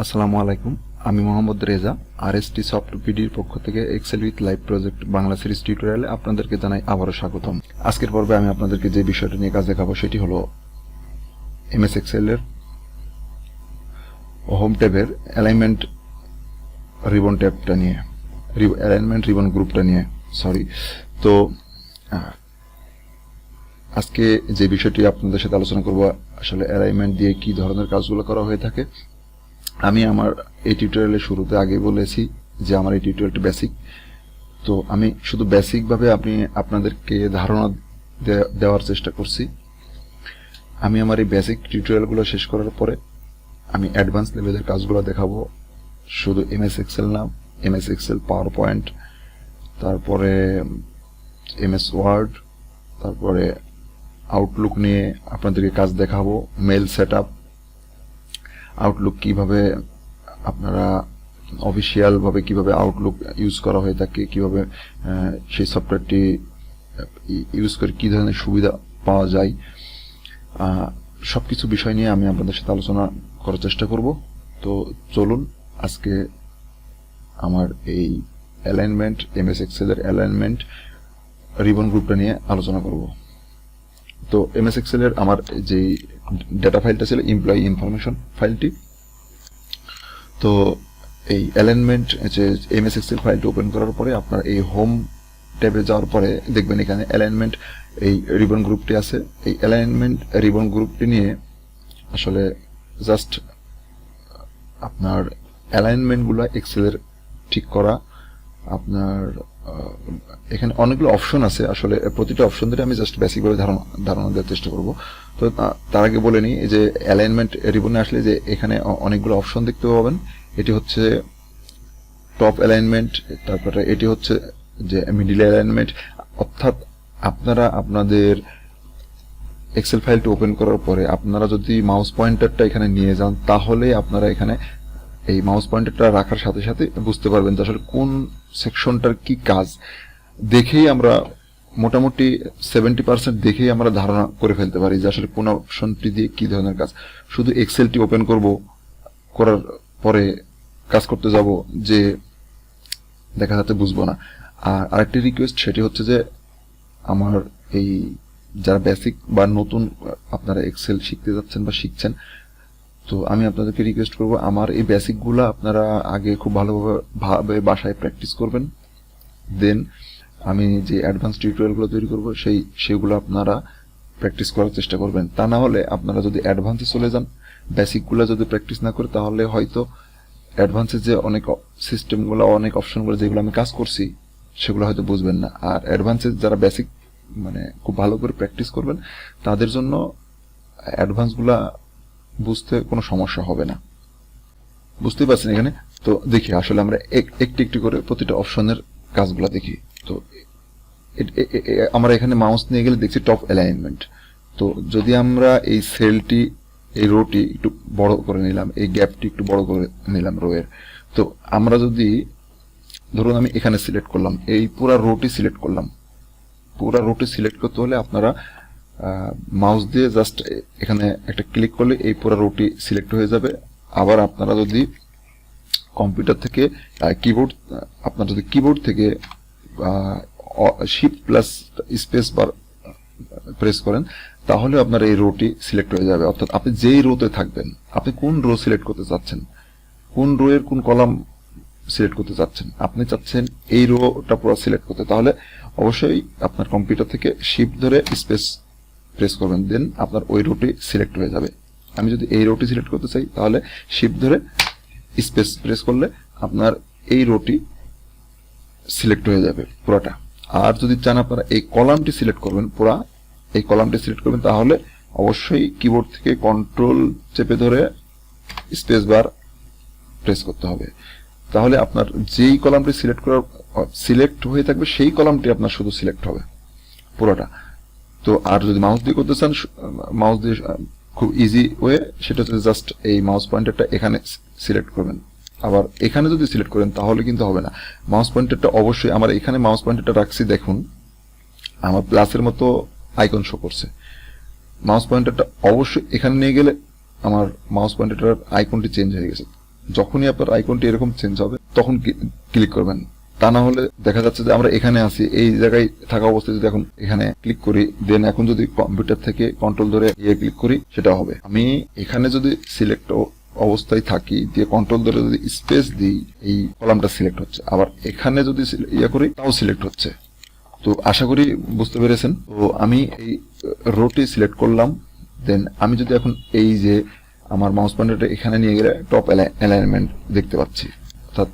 আসসালামু আলাইকুম, আমি মোহাম্মদ রেজা। RST Softbdর পক্ষ থেকে Excel with live project Bangla series টিউটোরিয়ালে আপনাদেরকে জানাই আবারও স্বাগতম। আজকের পর্বে আমি আপনাদেরকে যে বিষয়টা নিয়ে কাজ দেখাবো সেটি হলো MS এক্সেল এর হোম ট্যাবের অ্যালাইনমেন্ট রিবন ট্যাবটা নিয়ে, অ্যালাইনমেন্ট রিবন গ্রুপটা নিয়ে তো আজকে যে বিষয়টি আপনাদের সাথে আলোচনা করব, আসলে অ্যালাইনমেন্ট দিয়ে কি ধরনের কাজগুলো করা হয়ে থাকে। আমি আমার এই টিউটোরিয়ালের শুরুতে আগে বলেছি যে আমার এই টিউটোরিয়ালটি বেসিক, তো আমি শুধু বেসিকভাবে আপনাদেরকে ধারণা দেওয়ার চেষ্টা করছি। আমি আমার এই বেসিক টিউটোরিয়ালগুলো শেষ করার পরে আমি অ্যাডভান্স লেভেলের কাজগুলো দেখাবো। শুধু MS এক্সেল না, MS এক্সেল, পাওয়ার পয়েন্ট, তারপরে MS ওয়ার্ড, তারপরে আউটলুক নিয়ে আপনাদেরকে কাজ দেখাবো। মেল সেটআপ, আউটলুক কিভাবে আপনারা অফিসিয়াল ভাবে কিভাবে আউটলুক ইউজ করা হয়ে থাকে, কিভাবে সেই সফটওয়্যারটি ইউজ করে কি ধরনের সুবিধা পাওয়া যায়, সবকিছু বিষয় নিয়ে আমি আপনাদের সাথে আলোচনা করার চেষ্টা করব। তো চলুন আজকে আমার এই অ্যালাইনমেন্ট, MS এক্সেল এর অ্যালাইনমেন্ট রিবন গ্রুপটা নিয়ে আলোচনা করব। তো MS এক্সেল এর আমার যে ডেটা ফাইলটা ছিল এমপ্লয়ি ইনফরমেশন ফাইলটি, তো এই অ্যালাইনমেন্ট যে MS এক্সেল ফাইলটি ওপেন করার পরে আপনার এই হোম ট্যাবে যাওয়ার পরে দেখবেন এখানে অ্যালাইনমেন্ট এই রিবন গ্রুপটি আছে। এই অ্যালাইনমেন্ট রিবন গ্রুপটি নিয়ে আসলে জাস্ট আপনার অ্যালাইনমেন্টগুলো এক্সেলের ঠিক করা। আপনার এখানে অনেকগুলো অপশন আছে, আসলে প্রতিটা অপশন ধরে আমি জাস্ট বেসিকভাবে ধারণা দেওয়ার চেষ্টা করব। তো তার আগে বলে নিই যে অ্যালাইনমেন্ট রিবনে আসলে যে এখানে অনেকগুলো অপশন দেখতে পাবেন। এটি হচ্ছে টপ অ্যালাইনমেন্ট, তারপরে এটি হচ্ছে যে মিডল অ্যালাইনমেন্ট। অর্থাৎ আপনারা আপনাদের এক্সেল ফাইলটি ওপেন করার পরে আপনারা যদি মাউস পয়েন্টারটা এখানে নিয়ে যান, তাহলে আপনারা এখানে এই মাউস পয়েন্টারটা রাখার সাথে সাথে বুঝতে পারবেন যে আসলে কোন সেকশনটার কি কাজ। দেখেই আমরা মোটামুটি 70% দেখেই আমরা ধারণা করে ফেলতে পারি যে আসলে কোন অপশনটি দিয়ে কি ধরনের কাজ। শুধু এক্সেলটি ওপেন করার পরে কাজ করতে যাব যে দেখা যাচ্ছে বুঝবো না। আর আরেকটি রিকোয়েস্ট, সেটি হচ্ছে যে আমার এই যারা বেসিক বা নতুন আপনারা এক্সেল শিখতে যাচ্ছেন বা শিখছেন, তো আমি আপনাদেরকে রিকোয়েস্ট করব আমার এই বেসিকগুলো আপনারা আগে খুব ভালোভাবে বাসায় প্র্যাকটিস করবেন। দেন আমি যে অ্যাডভান্স টিউটোরিয়ালগুলো তৈরি করব সেগুলো আপনারা প্র্যাকটিস করার চেষ্টা করবেন। তা না হলে আপনারা যদি অ্যাডভান্সে চলে যান, বেসিকগুলো যদি প্র্যাকটিস না করে, তাহলে হয়তো অ্যাডভান্সের যে অনেক সিস্টেমগুলো, অনেক অপশনগুলো যেগুলো আমি কাজ করছি সেগুলো হয়তো বুঝবেন না। আর অ্যাডভান্সের যারা বেসিক খুব ভালো করে প্র্যাকটিস করবেন, তাদের জন্য অ্যাডভান্সগুলা বুঝতে কোনো সমস্যা হবে না। বুঝতেই পারছেন এখানে? তো দেখি আসলে আমরা একটি একটি করে প্রতিটা অপশনের কাজগুলো দেখি। তো আমরা এখানে মাউস নিয়ে গেলে দেখছি টপ অ্যালাইনমেন্ট। তো যদি আমরা এই সেলটি, এই রোটি একটু বড় করে নিলাম, এই গ্যাপটি একটু বড় করে নিলাম রোয়ের, তো আমরা যদি ধরুন আমি এখানে সিলেক্ট করলাম, এই পুরা রোটি সিলেক্ট করলাম। পুরা রোটি সিলেক্ট করতে হলে আপনারা মাউস দিয়ে জাস্ট এখানে একটা ক্লিক করলে এই পুরো রোটি সিলেক্ট হয়ে যাবে। আবার আপনারা যদি কম্পিউটার থেকে কিবোর্ড থেকে shift plus space bar press করেন, তাহলে আপনার এই রোটি সিলেক্ট হয়ে যাবে। অর্থাৎ আপনি যেই রোতে থাকবেন, আপনি কোন রো সিলেক্ট করতে চাচ্ছেন, কোন রো এর কোন কলাম সিলেক্ট করতে চাচ্ছেন, আপনি চাচ্ছেন এই রোটা পুরো সিলেক্ট করতে, তাহলে অবশ্যই আপনার কম্পিউটার থেকে শিফট ধরে স্পেস প্রেস করবেন, দেন আপনার ওই রোটি সিলেক্ট হয়ে যাবে। আমি যদি এই রোটি সিলেক্ট করতে চাই, তাহলে শিফট ধরে স্পেস প্রেস করলে আপনার এই রোটি সিলেক্ট হয়ে যাবে পুরাটা। আর যদি চান আপনারা এই কলামটি সিলেক্ট করবেন, পুরা এই কলামটি সিলেক্ট করবেন, তাহলে অবশ্যই কিবোর্ড থেকে কন্ট্রোল চেপে ধরে স্পেস বার প্রেস করতে হবে। তাহলে আপনার যেই কলামটি সিলেক্ট হয়ে থাকবে, সেই কলামটি আপনার শুধু সিলেক্ট হবে পুরোটা। তো আর যদি মাউস দিয়ে করতে চান, মাউস দিয়ে খুব ইজি ওয়ে, সেটা হচ্ছে জাস্ট এই মাউস পয়েন্টারটা এখানে সিলেক্ট করবেন। আবার এখানে যদি সিলেক্ট করেন তাহলে কিন্তু হবে না। মাউস পয়েন্টারটা অবশ্যই, আমার এখানে মাউস পয়েন্টারটা রাখছি, দেখুন আমার প্লাসের মতো আইকন শো করছে। মাউস পয়েন্টারটা অবশ্যই এখানে নিয়ে গেলে আমার মাউস পয়েন্টারটার আইকনটি চেঞ্জ হয়ে গেছে। যখনই আপনার আইকনটি এরকম চেঞ্জ হবে তখন ক্লিক করবেন। তা না হলে দেখা যাচ্ছে যে আমরা এখানে আছি, এই জায়গায় থাকা অবস্থায় যদি এখন এখানে ক্লিক করি, দেন এখন যদি কম্পিউটার থেকে কন্ট্রোল ধরে ক্লিক করি সেটা হবে। আমি এখানে যদি সিলেক্ট অবস্থায় থাকি দিয়ে কন্ট্রোল ধরে যদি স্পেস দিই, এই কলামটা সিলেক্ট হচ্ছে, আবার এখানে যদি করি তাও সিলেক্ট হচ্ছে। তো আশা করি বুঝতে পেরেছেন। তো আমি এই রোটি সিলেক্ট করলাম, দেন আমি যদি এখন এই যে আমার মাউস পয়েন্টারটা এখানে নিয়ে গেলে টপ অ্যালাইনমেন্ট দেখতে পাচ্ছি, অর্থাৎ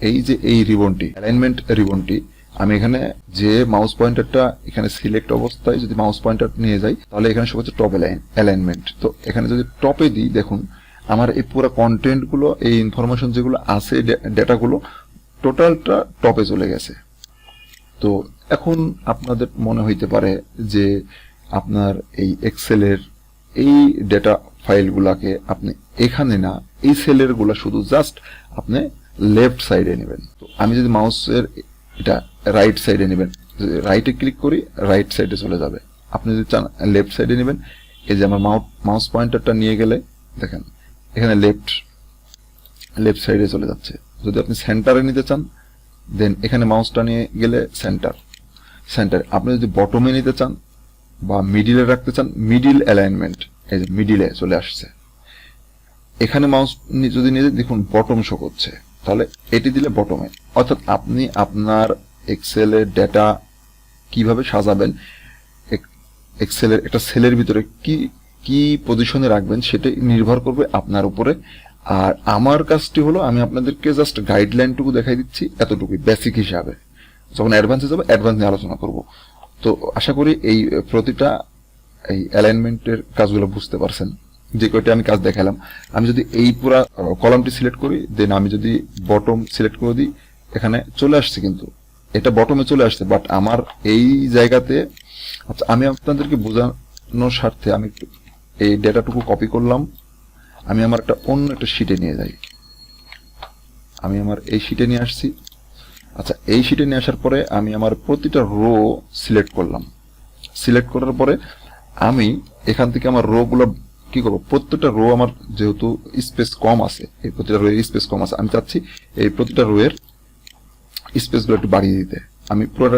এই যে এই রিবনটি অ্যালাইনমেন্ট রিবনটি, আমি এখানে যে মাউস পয়েন্টারটা এখানে সিলেক্ট অবস্থায় যদি মাউস পয়েন্টার নিয়ে যাই তাহলে এখানে সব হচ্ছে টপ অ্যালাইনমেন্ট। তো এখানে যদি টপে দিই, দেখুন আমার এই পুরো কন্টেন্ট গুলো, এই ইনফরমেশন যেগুলো আছে, ডেটাগুলো টোটালটা টপে চলে গেছে। তো এখন আপনাদের মনে হইতে পারে যে আপনার এই এক্সেলের এই ডেটা ফাইলগুলাকে আপনি এখানে না, এই সেলের গুলা শুধু জাস্ট আপনি লেফট সাইডে নেবেন। তো আমি যদি মাউসের এটা রাইট সাইডে নেবেন, রাইটে ক্লিক করি রাইট সাইডে চলে যাবে। আপনি যদি চান লেফট সাইডে নেবেন, এই যে আমার মাউস পয়েন্টারটা নিয়ে গেলে দেখেন এখানে লেফট সাইডে চলে যাচ্ছে। যদি আপনি সেন্টারে নিতে চান, দেন এখানে মাউসটা নিয়ে গেলে সেন্টার। আপনি যদি বটমে নিতে চান বা মিডিলে রাখতে চান, মিডিল অ্যালাইনমেন্ট, এই যে মিডিলে চলে আসছে। এখানে মাউস যদি নিয়ে দেখুন বটম শো করছে, তাহলে এটি দিলে বটমে। অর্থাৎ আপনি আপনার এক্সেলের ডেটা কিভাবে সাজাবেন, এক্সেলের একটা সেলের ভিতরে কি পজিশনে রাখবেন সেটা নির্ভর করবে আপনার উপরে। আর আমার কাজটি হলো আমি আপনাদেরকে জাস্ট গাইডলাইনটুকু দেখাই দিচ্ছি, এতটুকুই বেসিক হিসাবে। যখন অ্যাডভান্সে যাবো অ্যাডভান্স নিয়ে আলোচনা করব। তো আশা করি এই প্রতিটা এই অ্যালাইনমেন্টের কাজগুলো বুঝতে পারছেন, যে কয়টা আমি কাজ দেখালাম। আমি যদি এই পুরা কলামটি সিলেক্ট করি, দেন আমি যদি বটম সিলেক্ট করে দিই, এখানে চলে আসছে, কিন্তু এটা বটমে চলে আসছে, বাট আমার এই জায়গাতে। আচ্ছা, আমি আপনাদেরকে বোঝানোর স্বার্থে আমি এই ডেটাটুকু কপি করলাম, আমি আমার অন্য একটা শিটে নিয়ে যাই। আমি আমার এই শিটে নিয়ে আসছি। আচ্ছা, এই শিটে নিয়ে আসার পরে আমি আমার প্রতিটা রো সিলেক্ট করলাম। সিলেক্ট করার পরে আমি এখান থেকে আমার রো গুলো কি করবো, প্রত্যেকটা রো আমার যেহেতু স্পেস কম আছে, এই প্রতিটা রো এর স্পেস কম আছে, আমি চাচ্ছি এই প্রতিটা রো এর স্পেস গুলো একটু বাড়িয়ে দিতে। আমি পুরো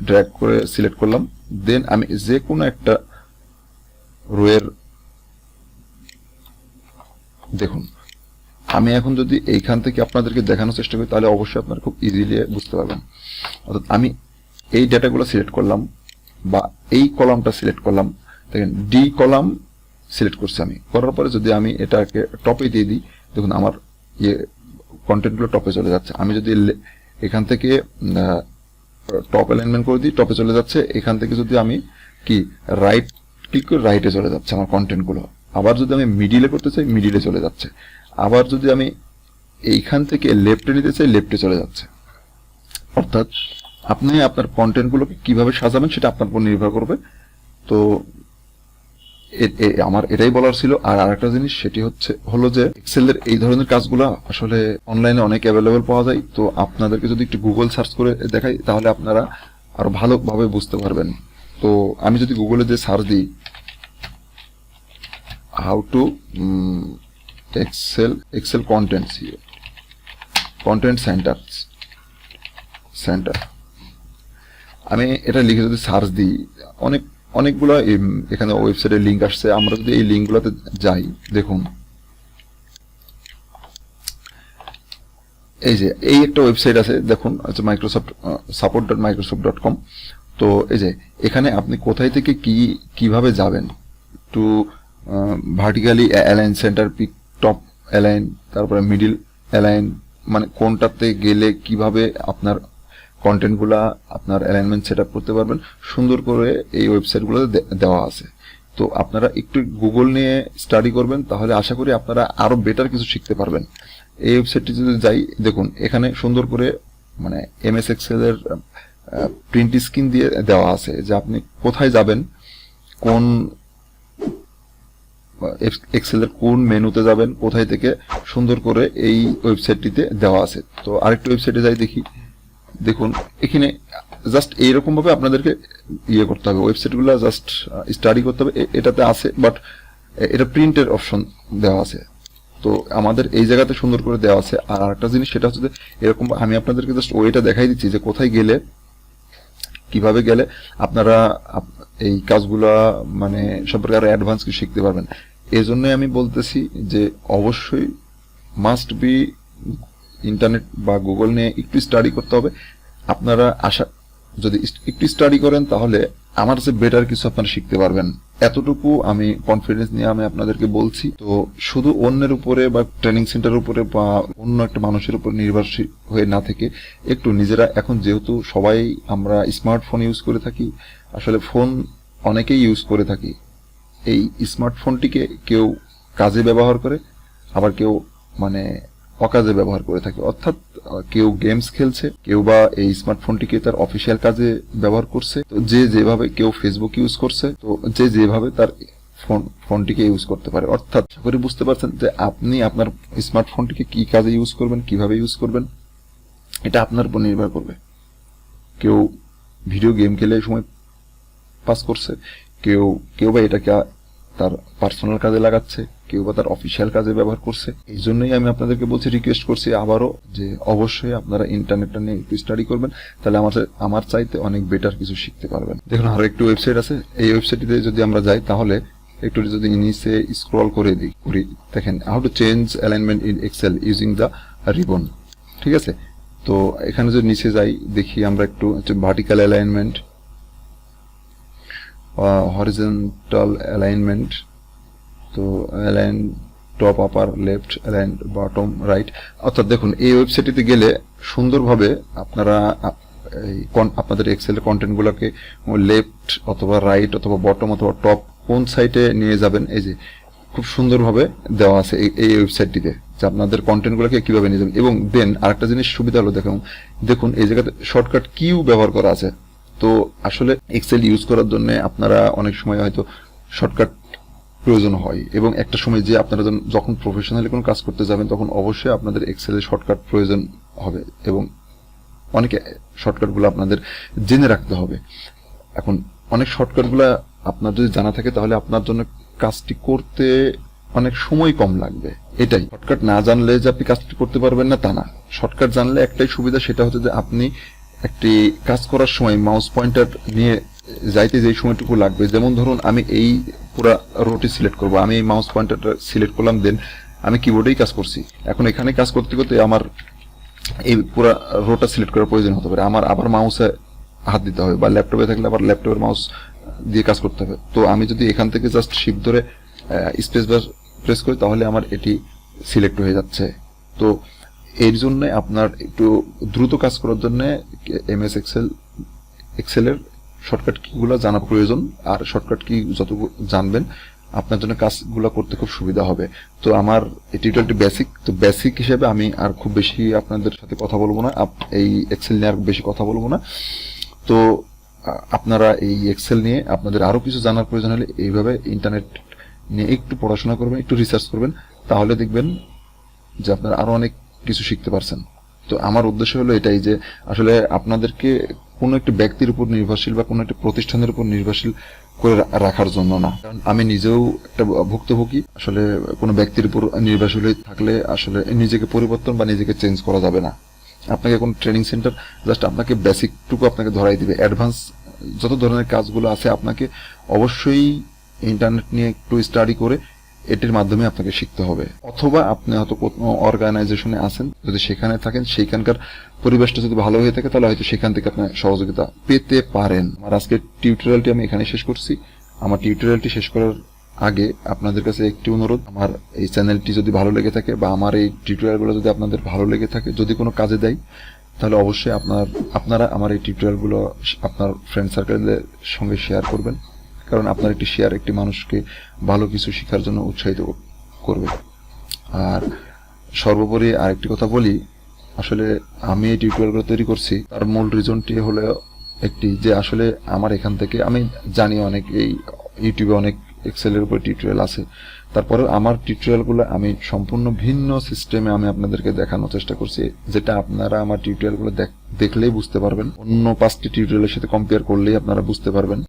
ড্র্যাগ করে সিলেক্ট করলাম, দেন আমি যে কোনো একটা রো এর, দেখুন আমি এখন যদি এইখান থেকে আপনাদেরকে দেখানোর চেষ্টা করি তাহলে অবশ্যই আপনারা খুব ইজিলি বুঝতে পারবেন। অর্থাৎ আমি এই ডেটাগুলো সিলেক্ট করলাম বা এই কলামটা সিলেক্ট করলাম, দেখেন ডি কলাম সিলেক্ট করছি। আমি করার পরে যদি আমি এটাকে টপে দিয়ে দিই, দেখুন আমার কন্টেন্টগুলো টপে চলে যাচ্ছে। আমি যদি এখান থেকে টপ অ্যালাইনমেন্ট করে দিই, টপে চলে যাচ্ছে। এখান থেকে যদি আমি রাইট ক্লিক করে রাইটে চলে যাচ্ছে আমার কন্টেন্টগুলো। আবার যদি আমি মিডিলে করতে চাই, মিডিলে চলে যাচ্ছে। আবার যদি আমি এইখান থেকে লেফটে নিতে চাই, লেফটে চলে যাচ্ছে। অর্থাৎ আপনি আপনার কন্টেন্টগুলোকে কিভাবে সাজাবেন সেটা আপনার উপর নির্ভর করবে। তো আমার এটাই বলার ছিল। আর আরেকটা জিনিস সেটি হলো যে এক্সেলের এই ধরনের কাজগুলো আসলে অনলাইনে অনেক অ্যাভেলেবেল পাওয়া যায়। তো আপনাদেরকে যদি একটু গুগল সার্চ করে দেখাই তাহলে আপনারা আরো ভালোভাবে বুঝতে পারবেন। তো আমি যদি গুগলে যে সার্চ দিই how to Excel content centre, আমি এটা লিখে যদি সার্চ দিই অনেকগুলো এখানে ওয়েবসাইটের লিঙ্ক আসছে। আমরা যদি এই লিঙ্কগুলোতে যাই, দেখুন এই যে এই একটা ওয়েবসাইট আছে, দেখুন আচ্ছা support.microsoft.com। তো এই যে এখানে আপনি কোথায় থেকে কিভাবে যাবেন, to vertically align, centre pick, top align, তারপরে মিডিল অ্যালাইন, মানে কোনটাতে গেলে কিভাবে আপনার কন্টেন্টগুলা আপনার অ্যালাইনমেন্ট সেট আপ করতে পারবেন সুন্দর করে এই ওয়েবসাইটগুলোতে দেওয়া আছে। তো আপনারা একটু গুগল নিয়ে স্টাডি করবেন, তাহলে আশা করি আপনারা আরো বেটার কিছু শিখতে পারবেন। এই ওয়েবসাইটটি যদি যাই, দেখুন এখানে সুন্দর করে মানে এমএস এক্সেল এর প্রিন্ট স্ক্রিন দিয়ে দেওয়া আছে যে আপনি কোথায় যাবেন, কোন এক্সেলের কোন মেনুতে যাবেন, কোথায় থেকে সুন্দর করে এই ওয়েবসাইটটিতে দেওয়া আছে। তো আরেকটা ওয়েবসাইটে যাই দেখি, দেখুন এখানে জাস্ট এইরকম ভাবে আপনাদেরকে করতে হবে, ওয়েবসাইটগুলো জাস্ট স্টাডি করতে হবে। এটাতে আছে, বাট এটা প্রিন্টের অপশন দেওয়া আছে। তো আমাদের এই জায়গাতে সুন্দর করে দেওয়া আছে। আর আরেকটা জিনিস সেটা হচ্ছে যে এরকম আমি আপনাদেরকে জাস্ট ওইটা দেখাই দিচ্ছি যে কোথায় গেলে কিভাবে গেলে আপনারা এই কাজগুলা মানে সম্পর্কে আরো অ্যাডভান্স কিছু শিখতে পারবেন। এই জন্যই আমি বলতেছি যে অবশ্যই মাস্ট বি ইন্টারনেট বা গুগল নিয়ে একটু স্টাডি করতে হবে। আপনারা যদি একটু স্টাডি করেন তাহলে আমার যে বেটার কিছু আপনারা শিখতে পারবেন, এতটুকু আমি কনফিডেন্স নিয়ে আমি আপনাদেরকে বলছি। তো শুধু অন্যের উপরে বা ট্রেনিং সেন্টারের উপরে বা অন্য একটা মানুষের উপর নির্ভরশীল হয়ে না থেকে একটু নিজেরা, এখন যেহেতু সবাই আমরা স্মার্টফোন ইউজ করে থাকি, আসলে ফোন অনেকেই ইউজ করে থাকি, এই স্মার্টফোনটিকে কেউ কাজে ব্যবহার করে, আবার কেউ মানে অকাজে ব্যবহার করে থাকে। অর্থাৎ কেউ গেমস খেলছে, কেউ বা এই স্মার্টফোনটিকে তার অফিসিয়াল কাজে ব্যবহার করছে। তো যে যেভাবে, কেউ ফেসবুক ইউজ করছে, তো যে যেভাবে তার ফোনটিকে ইউজ করতে পারে। অর্থাৎ আশা করি বুঝতে পারছেন যে আপনি আপনার স্মার্টফোনটিকে কি কাজে ইউজ করবেন, কিভাবে ইউজ করবেন, এটা আপনার উপর নির্ভর করবে। কেউ ভিডিও গেম খেলে সময় পাস করছে, কেউ বা এটাকে তার পার্সোনাল কাজে লাগাচ্ছে, কেউ বা তার অফিসিয়াল কাজে ব্যবহার করছে। এই জন্যই আমি আপনাদেরকে বলছি, রিকোয়েস্ট করছি আবারও, যে অবশ্যই আপনারা ইন্টারনেটটা নিয়ে একটু স্টাডি করবেন, তাহলে আমার চাইতে অনেক বেটার কিছু শিখতে পারবেন। দেখুন আরো একটু ওয়েবসাইট আছে, এই ওয়েবসাইটটিতে যদি আমরা যাই তাহলে একটু যদি নিচে স্ক্রল করে দিই, দেখেন how to change alignment in Excel using the ribbon. ঠিক আছে, তো এখানে যদি নিচে যাই দেখি আমরা একটু ভার্টিক্যাল অ্যালাইনমেন্ট, হরিজন্টাল অ্যালাইনমেন্ট, তো অ্যালাইন টপ আপার লেফট, অ্যালাইন বটম রাইট। অর্থাৎ দেখুন এই ওয়েবসাইটটিতে গেলে সুন্দরভাবে আপনারা আপনাদের এক্সেলের কন্টেন্টগুলোকে লেফট অথবা রাইট অথবা বটম অথবা টপ কোন সাইটে নিয়ে যাবেন, এই যে খুব সুন্দরভাবে দেওয়া আছে এই ওয়েবসাইটটিতে, যে আপনাদের কন্টেন্টগুলোকে কিভাবে নিয়ে যাবেন। এবং দেন আরেকটা জিনিস সুবিধা হলো, দেখুন এই জায়গাতে শর্টকাট কিউ ব্যবহার করা আছে। তো আসলে এক্সেল ইউজ করার জন্য আপনারা অনেক সময় হয়তো শর্টকাট প্রয়োজন হয়, এবং একটা সময় যে আপনারা যখন প্রফেশনালি কোনো কাজ করতে যাবেন তখন অবশ্যই আপনাদের এক্সেলের শর্টকাট প্রয়োজন হবে, এবং অনেক শর্টকাটগুলো আপনাদের জেনে রাখতে হবে। এখন অনেক শর্টকাটগুলো আপনার যদি জানা থাকে তাহলে আপনার জন্য কাজটি করতে অনেক সময় কম লাগবে। এটাই, শর্টকাট না জানলে যে আপনি কাজটি করতে পারবেন না তা না। শর্টকাট জানলে একটাই সুবিধা, সেটা হচ্ছে যে আপনি একটি কাজ করার সময় মাউস পয়েন্টার নিয়ে যাইতে যে সময়টুকু লাগবে, যেমন ধরুন আমি এই পুরো রোটি সিলেক্ট করব, আমি এই মাউস পয়েন্টারটা সিলেক্ট করলাম, দেন আমি কিবোর্ডেই কাজ করছি। এখন এখানে কাজ করতে করতে আমার এই পুরো রোটা সিলেক্ট করার প্রয়োজন হতে পারে, আমার আবার মাউসে হাত দিতে হবে, বা ল্যাপটপে থাকলে আবার ল্যাপটপের মাউস দিয়ে কাজ করতে হবে। তো আমি যদি এখান থেকে জাস্ট শিফট ধরে স্পেস বার প্রেস করি তাহলে আমার এটি সিলেক্ট হয়ে যাচ্ছে। তো এর জন্য আপনার একটু দ্রুত কাজ করার জন্য এমএস এক্সেলের শর্টকাট কিগুলো জানা প্রয়োজন। আর শর্টকাট কি যত জানবেন আপনার জন্য কাজগুলো করতে খুব সুবিধা হবে। তো আমার এই টিউটোরিয়ালটি বেসিক, তো বেসিক হিসেবে আমি আর খুব বেশি আপনাদের সাথে কথা বলবো না, এই এক্সেল নিয়ে আর বেশি কথা বলবো না। তো আপনারা এই এক্সেল নিয়ে আপনাদের আরো কিছু জানার প্রয়োজন হলে এইভাবে ইন্টারনেট নিয়ে একটু পড়াশোনা করবেন, একটু রিসার্চ করবেন, তাহলে দেখবেন যে আপনারা আরো অনেক কিছু শিখতে পারছেন। তো আমার উদ্দেশ্য হলো এটাই, যে আসলে আপনাদেরকে কোনো একটা ব্যক্তির উপর নির্ভরশীল বা কোনো একটা প্রতিষ্ঠানের উপর নির্ভরশীল করে রাখার জন্য না। কারণ আমি নিজেও একটা ভুক্তভোগী, আসলে কোনো ব্যক্তির উপর নির্ভরশীল থাকলে আসলে নিজেকে পরিবর্তন বা নিজেকে চেঞ্জ করা যাবে না। আপনাকে কোনো ট্রেনিং সেন্টার জাস্ট আপনাকে বেসিকটুকু আপনাকে ধরাই দিবে, অ্যাডভান্স যত ধরনের কাজগুলো আছে আপনাকে অবশ্যই ইন্টারনেট নিয়ে একটু স্টাডি করে এটির মাধ্যমে আপনাকে শিখতে হবে। অথবা আপনি হয়তো কোনো অর্গানাইজেশনে আছেন, যদি সেখানে থাকেন সেইখানকার পরিবেশটা যদি ভালো হয়ে থাকে তাহলে হয়তো সেখান থেকে আপনি সহযোগিতা পেতে পারেন। আর আজকের টিউটোরিয়ালটি আমি এখানে শেষ করছি। আমার টিউটোরিয়ালটি শেষ করার আগে আপনাদের কাছে একটি অনুরোধ, আমার এই চ্যানেলটি যদি ভালো লেগে থাকে বা আমার এই টিউটোরিয়ালগুলো যদি আপনাদের ভালো লেগে থাকে, যদি কোনো কাজে দেয়, তাহলে অবশ্যই আপনারা আমার এই টিউটোরিয়ালগুলো আপনার ফ্রেন্ড সার্কেলের সঙ্গে শেয়ার করবেন, কারণ আপনার একটি শেয়ার একটি মানুষকে ভালো কিছু শেখার জন্য উৎসাহিত করবে। আর সর্বোপরি আরেকটি কথা বলি, আসলে আমি এই টিউটোরিয়ালগুলো তৈরি করছি তার মূল রিজনটি হলো একটি, যে আসলে আমার এখান থেকে আমি জানি অনেক এই ইউটিউবে অনেক এক্সেলের উপর টিউটোরিয়াল আছে, তারপরে আমার টিউটোরিয়ালগুলো আমি সম্পূর্ণ ভিন্ন সিস্টেমে আমি আপনাদেরকে দেখানোর চেষ্টা করছি, যেটা আপনারা আমার টিউটোরিয়ালগুলো দেখলেই বুঝতে পারবেন, অন্য 5টি টিউটোরিয়ালের সাথে কম্পেয়ার করলেই আপনারা বুঝতে পারবেন।